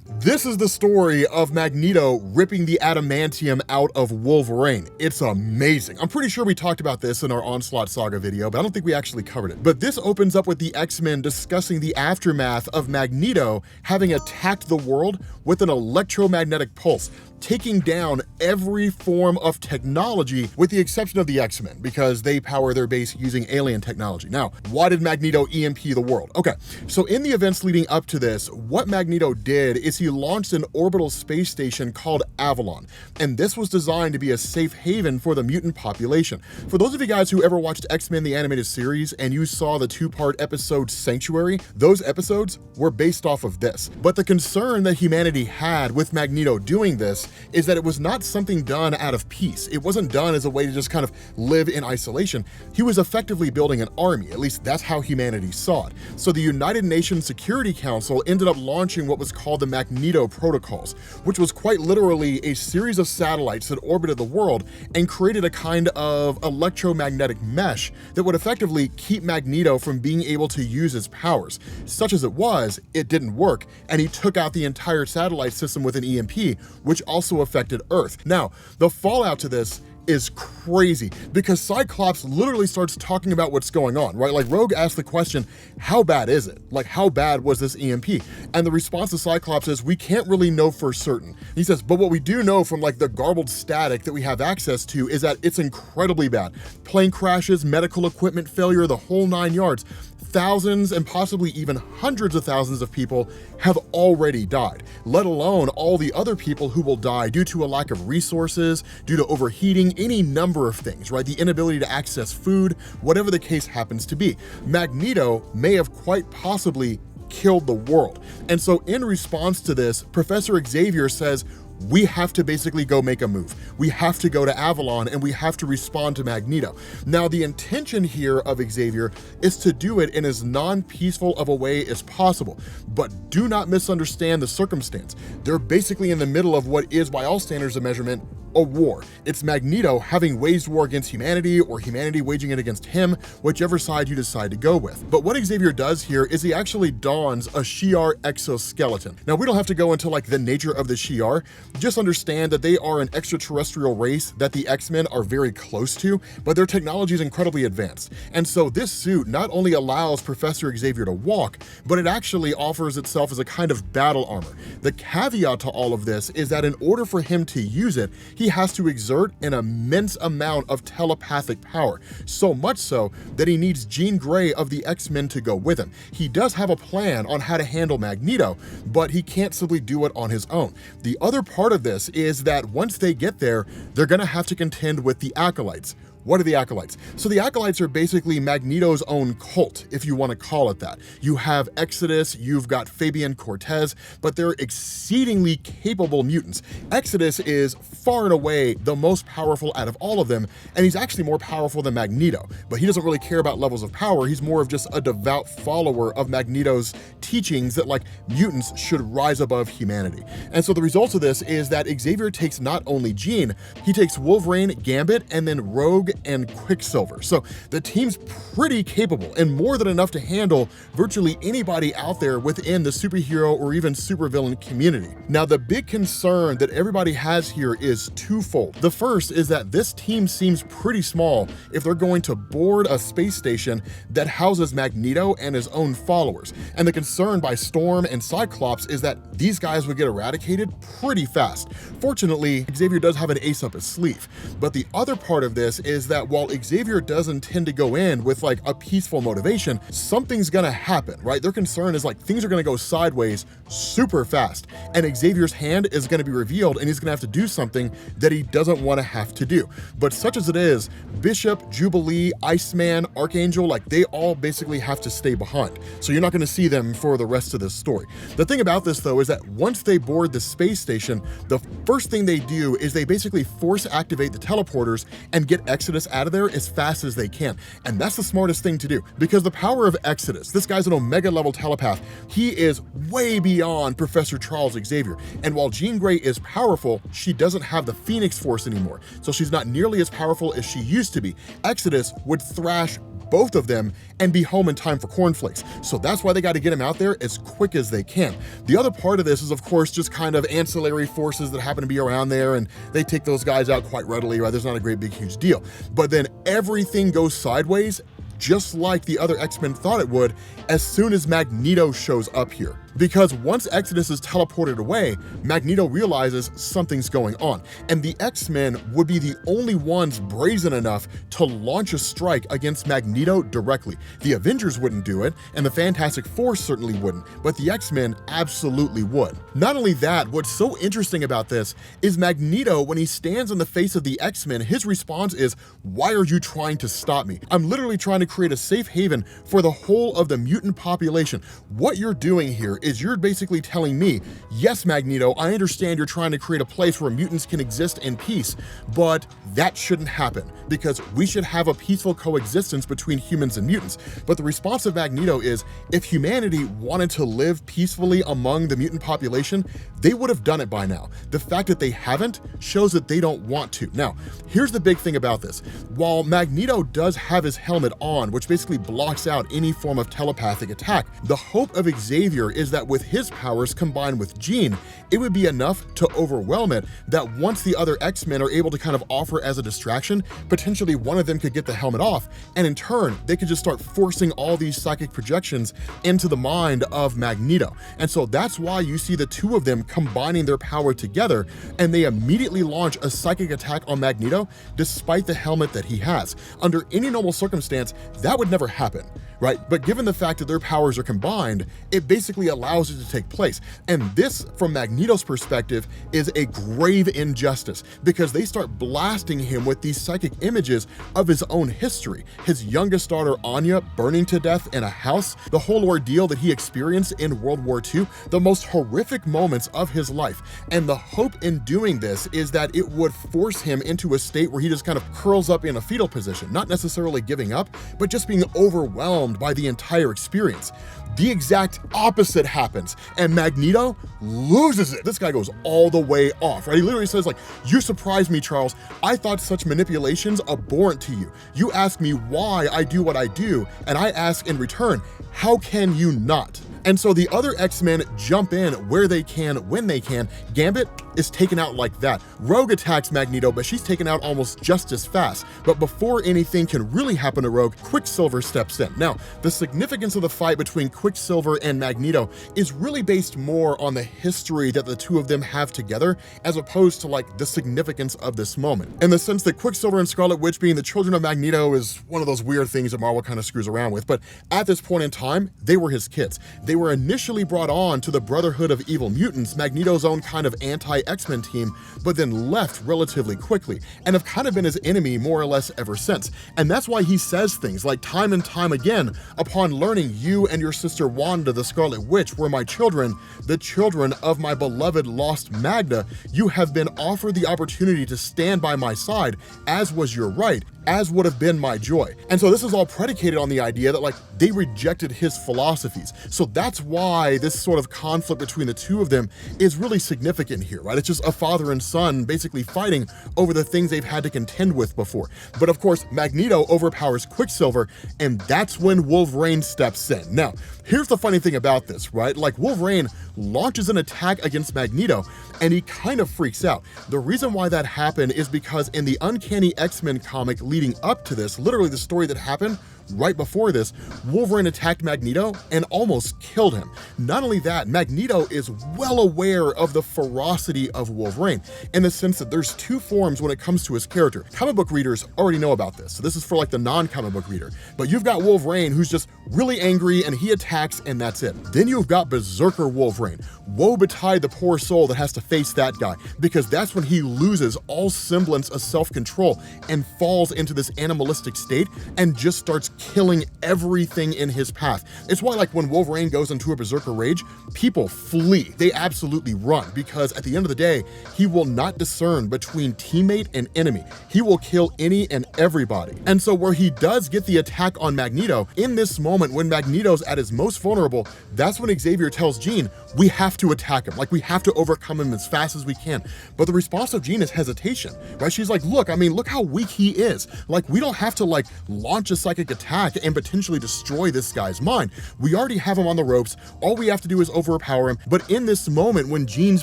This is the story of Magneto ripping the adamantium out of Wolverine. It's amazing. I'm pretty sure we talked about this in our Onslaught Saga video, but I don't think we actually covered it. But this opens up with the X-Men discussing the aftermath of Magneto having attacked the world with an electromagnetic pulse, taking down every form of technology with the exception of the X-Men, because they power their base using alien technology. Now, why did Magneto EMP the world? Okay, so in the events leading up to this, what Magneto did is he launched an orbital space station called Avalon, and this was designed to be a safe haven for the mutant population. For those of you guys who ever watched X-Men the animated series and you saw the two-part episode Sanctuary, those episodes were based off of this. But the concern that humanity had with Magneto doing this is that it was not something done out of peace. It wasn't done as a way to just kind of live in isolation. He was effectively building an army, at least that's how humanity saw it. So the United Nations Security Council ended up launching what was called the Magneto Protocols, which was quite literally a series of satellites that orbited the world and created a kind of electromagnetic mesh that would effectively keep Magneto from being able to use his powers. Such as it was, it didn't work, and he took out the entire satellite system with an EMP, which also affected Earth. Now, the fallout to this is crazy because Cyclops literally starts talking about what's going on, right? Like Rogue asked the question, how bad is it? Like, how bad was this EMP? And the response to Cyclops is, we can't really know for certain. He says, but what we do know from like the garbled static that we have access to is that it's incredibly bad. Plane crashes, medical equipment failure, the whole 9 yards. Thousands and possibly even hundreds of thousands of people have already died, let alone all the other people who will die due to a lack of resources, due to overheating, any number of things, right? The inability to access food, whatever the case happens to be. Magneto may have quite possibly killed the world. And so in response to this, Professor Xavier says, we have to basically go make a move. We have to go to Avalon and we have to respond to Magneto. Now, the intention here of Xavier is to do it in as non-peaceful of a way as possible, but do not misunderstand the circumstance. They're basically in the middle of what is, by all standards of measurement, a war. It's Magneto having waged war against humanity or humanity waging it against him, whichever side you decide to go with. But what Xavier does here is he actually dons a Shi'ar exoskeleton. Now, we don't have to go into like the nature of the Shi'ar. Just understand that they are an extraterrestrial race that the X-Men are very close to, but their technology is incredibly advanced. And so this suit not only allows Professor Xavier to walk, but it actually offers itself as a kind of battle armor. The caveat to all of this is that in order for him to use it, he has to exert an immense amount of telepathic power, so much so that he needs Jean Grey of the X-Men to go with him. He does have a plan on how to handle Magneto, but he can't simply do it on his own. The other part of this is that once they get there, they're gonna have to contend with the Acolytes. What are the Acolytes? So the Acolytes are basically Magneto's own cult, if you want to call it that. You have Exodus, you've got Fabian Cortez, but they're exceedingly capable mutants. Exodus is far and away the most powerful out of all of them, and he's actually more powerful than Magneto, but he doesn't really care about levels of power. He's more of just a devout follower of Magneto's teachings that like mutants should rise above humanity. And so the result of this is that Xavier takes not only Jean, he takes Wolverine, Gambit, and then Rogue and Quicksilver. So the team's pretty capable and more than enough to handle virtually anybody out there within the superhero or even supervillain community. Now, the big concern that everybody has here is twofold. The first is that this team seems pretty small if they're going to board a space station that houses Magneto and his own followers. And the concern by Storm and Cyclops is that these guys would get eradicated pretty fast. Fortunately, Xavier does have an ace up his sleeve. But the other part of this is that while Xavier does intend to go in with like a peaceful motivation, something's gonna happen, right? Their concern is like things are gonna go sideways super fast, and Xavier's hand is gonna be revealed and he's gonna have to do something that he doesn't wanna have to do. But such as it is, Bishop, Jubilee, Iceman, Archangel, like they all basically have to stay behind. So you're not gonna see them for the rest of this story. The thing about this though is that once they board the space station, the first thing they do is they basically force activate the teleporters and get Exodus out of there as fast as they can. And that's the smartest thing to do, because the power of Exodus, this guy's an Omega level telepath, he is way beyond Professor Charles Xavier. And while Jean Grey is powerful, she doesn't have the Phoenix Force anymore. So she's not nearly as powerful as she used to be. Exodus would thrash both of them and be home in time for cornflakes. So that's why they got to get him out there as quick as they can. The other part of this is, of course, just kind of ancillary forces that happen to be around there, and they take those guys out quite readily, right? There's not a great big huge deal. But then everything goes sideways, just like the other X-Men thought it would, as soon as Magneto shows up here. Because once Exodus is teleported away, Magneto realizes something's going on, and the X-Men would be the only ones brazen enough to launch a strike against Magneto directly. The Avengers wouldn't do it, and the Fantastic Four certainly wouldn't, but the X-Men absolutely would. Not only that, what's so interesting about this is Magneto, when he stands in the face of the X-Men, his response is, "Why are you trying to stop me? I'm literally trying to create a safe haven for the whole of the mutant population. What you're doing here is you're basically telling me, yes, Magneto, I understand you're trying to create a place where mutants can exist in peace, but that shouldn't happen, because we should have a peaceful coexistence between humans and mutants." But the response of Magneto is, if humanity wanted to live peacefully among the mutant population, they would have done it by now. The fact that they haven't shows that they don't want to. Now, here's the big thing about this. While Magneto does have his helmet on, which basically blocks out any form of telepathic attack, the hope of Xavier is that with his powers combined with Jean, it would be enough to overwhelm it, that once the other X-Men are able to kind of offer as a distraction, potentially one of them could get the helmet off, and in turn, they could just start forcing all these psychic projections into the mind of Magneto. And so that's why you see the two of them combining their power together, and they immediately launch a psychic attack on Magneto, despite the helmet that he has. Under any normal circumstance, that would never happen, right? But given the fact that their powers are combined, it basically allows it to take place. And this, from Magneto's perspective, is a grave injustice, because they start blasting him with these psychic images of his own history. His youngest daughter, Anya, burning to death in a house, the whole ordeal that he experienced in World War II, the most horrific moments of his life. And the hope in doing this is that it would force him into a state where he just kind of curls up in a fetal position, not necessarily giving up, but just being overwhelmed by the entire experience. The exact opposite happens, and Magneto loses it. This guy goes all the way off, right? He literally says, like, "You surprised me, Charles. I thought such manipulations abhorrent to you. You ask me why I do what I do, and I ask in return, how can you not?" And so the other X-Men jump in where they can, when they can. Gambit is taken out like that. Rogue attacks Magneto, but she's taken out almost just as fast. But before anything can really happen to Rogue, Quicksilver steps in. Now, the significance of the fight between Quicksilver and Magneto is really based more on the history that the two of them have together, as opposed to like the significance of this moment. In the sense that Quicksilver and Scarlet Witch being the children of Magneto is one of those weird things that Marvel kind of screws around with. But at this point in time, they were his kids. They were initially brought on to the Brotherhood of Evil Mutants, Magneto's own kind of anti-X-Men team, but then left relatively quickly, and have kind of been his enemy more or less ever since. And that's why he says things like time and time again, upon learning you and your sister Wanda, the Scarlet Witch, were my children, the children of my beloved lost Magda, you have been offered the opportunity to stand by my side, as was your right, as would have been my joy. And so this is all predicated on the idea that like they rejected his philosophies. So that's why this sort of conflict between the two of them is really significant here, right? It's just a father and son basically fighting over the things they've had to contend with before. But of course, Magneto overpowers Quicksilver, and that's when Wolverine steps in. Now, here's the funny thing about this, right? Like Wolverine launches an attack against Magneto, and he kind of freaks out. The reason why that happened is because in the Uncanny X-Men comic leading up to this, literally the story that happened right before this, Wolverine attacked Magneto and almost killed him. Not only that, Magneto is well aware of the ferocity of Wolverine, in the sense that there's two forms when it comes to his character. Comic book readers already know about this, so this is for like the non-comic book reader. But you've got Wolverine, who's just really angry and he attacks and that's it. Then you've got Berserker Wolverine. Woe betide the poor soul that has to face that guy, because that's when he loses all semblance of self-control and falls into this animalistic state and just starts killing everything in his path. It's why like when Wolverine goes into a Berserker rage, people flee. They absolutely run, because at the end of the day, he will not discern between teammate and enemy. He will kill any and everybody. And so where he does get the attack on Magneto, in this moment when Magneto's at his most vulnerable, that's when Xavier tells Jean, we have to attack him. Like we have to overcome him as fast as we can. But the response of Jean is hesitation, right? She's like, look, I mean, look how weak he is. Like we don't have to like launch a psychic attack attack and potentially destroy this guy's mind. We already have him on the ropes. All we have to do is overpower him. But in this moment, when Jean's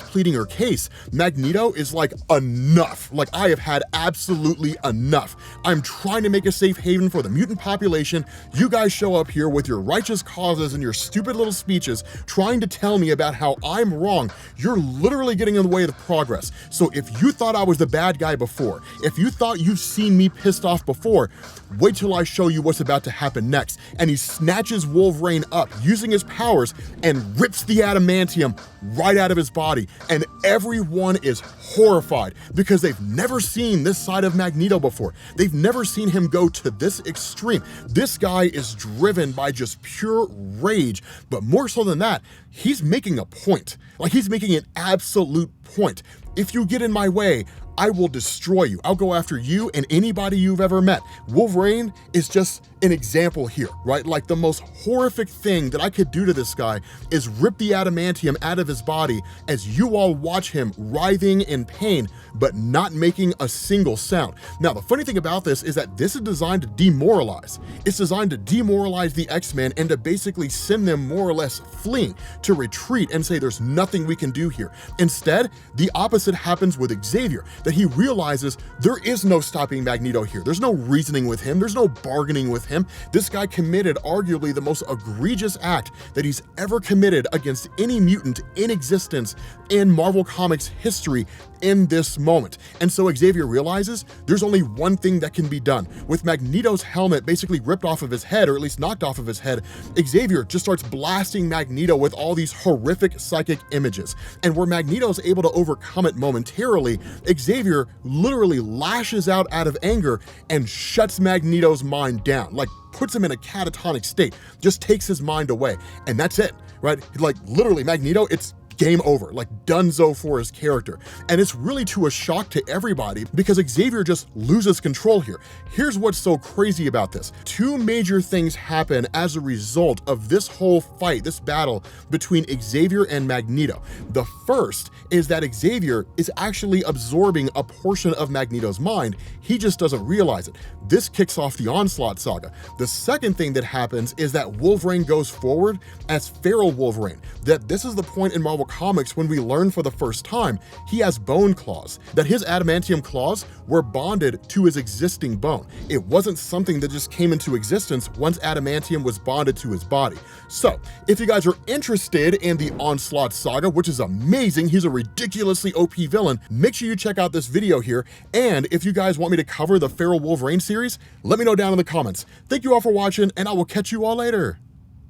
pleading her case, Magneto is like, enough. Like, I have had absolutely enough. I'm trying to make a safe haven for the mutant population. You guys show up here with your righteous causes and your stupid little speeches trying to tell me about how I'm wrong. You're literally getting in the way of progress. So if you thought I was the bad guy before, if you thought you've seen me pissed off before, wait till I show you what's about to happen next. And he snatches Wolverine up using his powers and rips the adamantium right out of his body. And everyone is horrified because they've never seen this side of Magneto before. They've never seen him go to this extreme. This guy is driven by just pure rage, but more so than that, he's making a point. Like, he's making an absolute point. If you get in my way, I will destroy you. I'll go after you and anybody you've ever met. Wolverine is just an example here, right? Like, the most horrific thing that I could do to this guy is rip the adamantium out of his body as you all watch him writhing in pain, but not making a single sound. Now, the funny thing about this is that this is designed to demoralize. It's designed to demoralize the X-Men and to basically send them more or less fleeing, to retreat and say there's nothing we can do here. Instead, the opposite happens with Xavier, that he realizes there is no stopping Magneto here. There's no reasoning with him. There's no bargaining with him. This guy committed arguably the most egregious act that he's ever committed against any mutant in existence in Marvel Comics history in this moment. And so Xavier realizes there's only one thing that can be done. With Magneto's helmet basically ripped off of his head, or at least knocked off of his head, Xavier just starts blasting Magneto with all these horrific psychic images. And where Magneto's able to overcome it momentarily, Xavier literally lashes out of anger and shuts Magneto's mind down, like puts him in a catatonic state, just takes his mind away. And that's it, right? Like, literally, Magneto, it's game over, like donezo for his character. And it's really to a shock to everybody because Xavier just loses control here. Here's what's so crazy about this. Two major things happen as a result of this whole fight, this battle between Xavier and Magneto. The first is that Xavier is actually absorbing a portion of Magneto's mind. He just doesn't realize it. This kicks off the Onslaught saga. The second thing that happens is that Wolverine goes forward as feral Wolverine. That this is the point in Marvel Comics when we learn for the first time he has bone claws, that his adamantium claws were bonded to his existing bone. It wasn't something that just came into existence once adamantium was bonded to his body. So if you guys are interested in the Onslaught saga, which is amazing, he's a ridiculously OP villain, make sure you check out this video here. And if you guys want me to cover the feral Wolverine series, let me know down in the comments. Thank you all for watching, and I will catch you all later.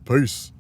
Peace.